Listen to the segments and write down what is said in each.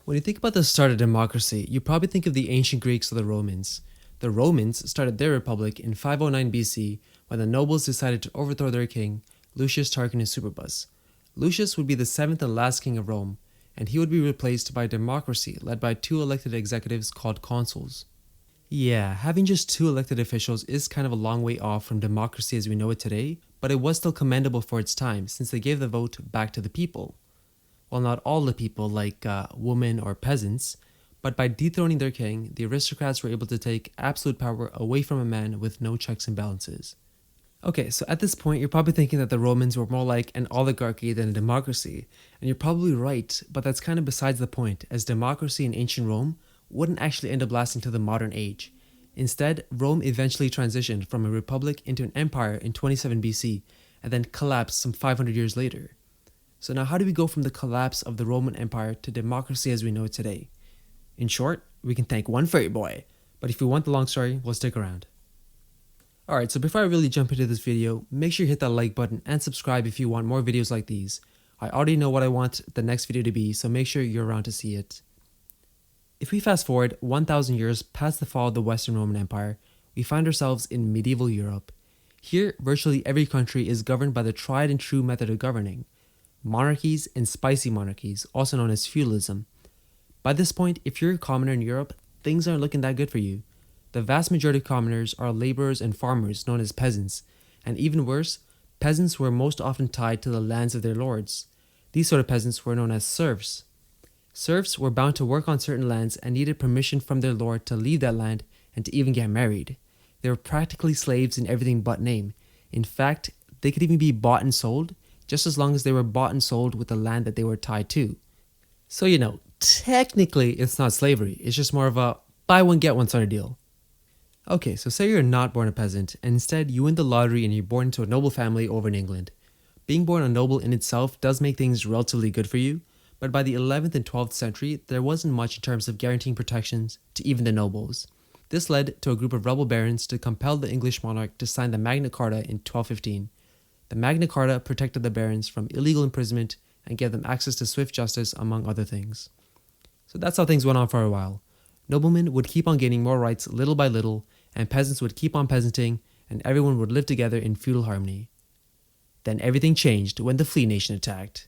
When you think about the start of democracy, you probably think of the ancient Greeks or the Romans. The Romans started their republic in 509 BC when the nobles decided to overthrow their king, Lucius Tarquinius Superbus. Lucius would be the seventh and last king of Rome, and he would be replaced by a democracy led by two elected executives called consuls. Yeah, having just two elected officials is kind of a long way off from democracy as we know it today, but it was still commendable for its time since they gave the vote back to the people. Well, not all the people, like women or peasants, but by dethroning their king, the aristocrats were able to take absolute power away from a man with no checks and balances. Okay, so at this point, you're probably thinking that the Romans were more like an oligarchy than a democracy, and you're probably right, but that's kind of besides the point, as democracy in ancient Rome wouldn't actually end up lasting to the modern age. Instead, Rome eventually transitioned from a republic into an empire in 27 BC, and then collapsed some 500 years later. So now how do we go from the collapse of the Roman Empire to democracy as we know it today? In short, we can thank one fairy boy, but if you want the long story, we'll stick around. Alright, so before I really jump into this video, make sure you hit that like button and subscribe if you want more videos like these. I already know what I want the next video to be, so make sure you're around to see it. If we fast forward 1000 years past the fall of the Western Roman Empire, we find ourselves in medieval Europe. Here, virtually every country is governed by the tried and true method of governing: monarchies and spicy monarchies, also known as feudalism. By this point, if you're a commoner in Europe, things aren't looking that good for you. The vast majority of commoners are laborers and farmers known as peasants, and even worse, peasants were most often tied to the lands of their lords. These sort of peasants were known as serfs. Serfs were bound to work on certain lands and needed permission from their lord to leave that land and to even get married. They were practically slaves in everything but name. In fact, they could even be bought and sold, just as long as they were bought and sold with the land that they were tied to. So technically it's not slavery, it's just more of a buy one get one sort of deal. Okay, so say you're not born a peasant, and instead you win the lottery and you're born into a noble family over in England. Being born a noble in itself does make things relatively good for you, but by the 11th and 12th century, there wasn't much in terms of guaranteeing protections to even the nobles. This led to a group of rebel barons to compel the English monarch to sign the Magna Carta in 1215. The Magna Carta protected the barons from illegal imprisonment and gave them access to swift justice, among other things. So that's how things went on for a while. Noblemen would keep on gaining more rights little by little, and peasants would keep on peasanting, and everyone would live together in feudal harmony. Then everything changed when the Flea Nation attacked.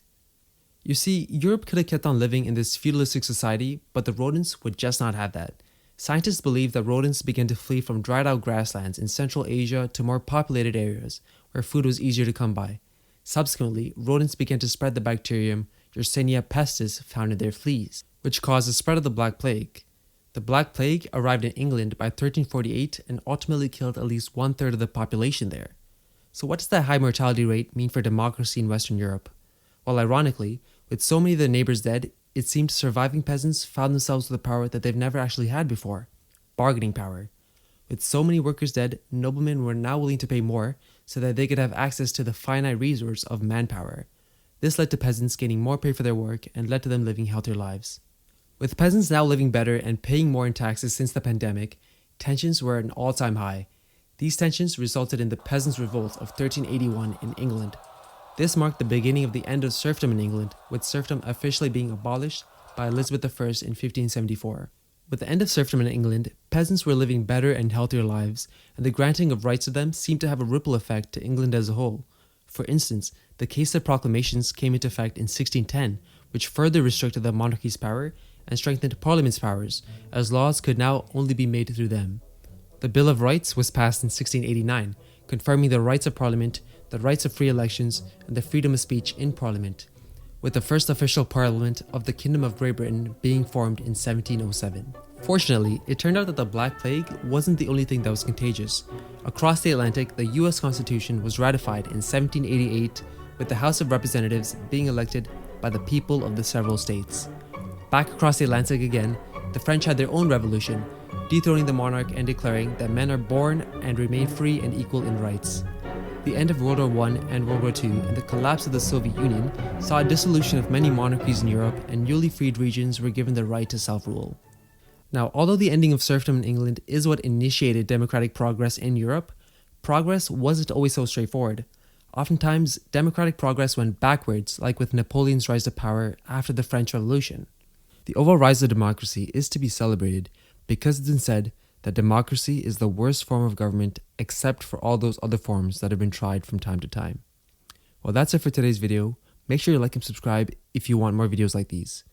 You see, Europe could have kept on living in this feudalistic society, but the rodents would just not have that. Scientists believe that rodents began to flee from dried out grasslands in Central Asia to more populated areas where food was easier to come by. Subsequently, rodents began to spread the bacterium Yersinia pestis found in their fleas, which caused the spread of the Black Plague. The Black Plague arrived in England by 1348 and ultimately killed at least 1/3 of the population there. So what does that high mortality rate mean for democracy in Western Europe? Well, ironically, with so many of their neighbors dead, it seemed surviving peasants found themselves with a power that they've never actually had before: bargaining power. With so many workers dead, noblemen were now willing to pay more so that they could have access to the finite resource of manpower. This led to peasants gaining more pay for their work and led to them living healthier lives. With peasants now living better and paying more in taxes since the pandemic, tensions were at an all-time high. These tensions resulted in the Peasants' Revolt of 1381 in England. This marked the beginning of the end of serfdom in England, with serfdom officially being abolished by Elizabeth I in 1574. With the end of serfdom in England, peasants were living better and healthier lives, and the granting of rights to them seemed to have a ripple effect to England as a whole. For instance, the Caste Proclamations came into effect in 1610, which further restricted the monarchy's power and strengthened Parliament's powers, as laws could now only be made through them. The Bill of Rights was passed in 1689, confirming the rights of Parliament, the rights of free elections, and the freedom of speech in Parliament, with the first official Parliament of the Kingdom of Great Britain being formed in 1707. Fortunately, it turned out that the Black Plague wasn't the only thing that was contagious. Across the Atlantic, the US Constitution was ratified in 1788, with the House of Representatives being elected by the people of the several states. Back across the Atlantic again, the French had their own revolution, dethroning the monarch and declaring that men are born and remain free and equal in rights. The end of World War I and World War II and the collapse of the Soviet Union saw a dissolution of many monarchies in Europe, and newly freed regions were given the right to self-rule. Now, although the ending of serfdom in England is what initiated democratic progress in Europe, progress wasn't always so straightforward. Oftentimes, democratic progress went backwards, like with Napoleon's rise to power after the French Revolution. The overall rise of democracy is to be celebrated because it's been said that democracy is the worst form of government except for all those other forms that have been tried from time to time. Well, that's it for today's video. Make sure you like and subscribe if you want more videos like these.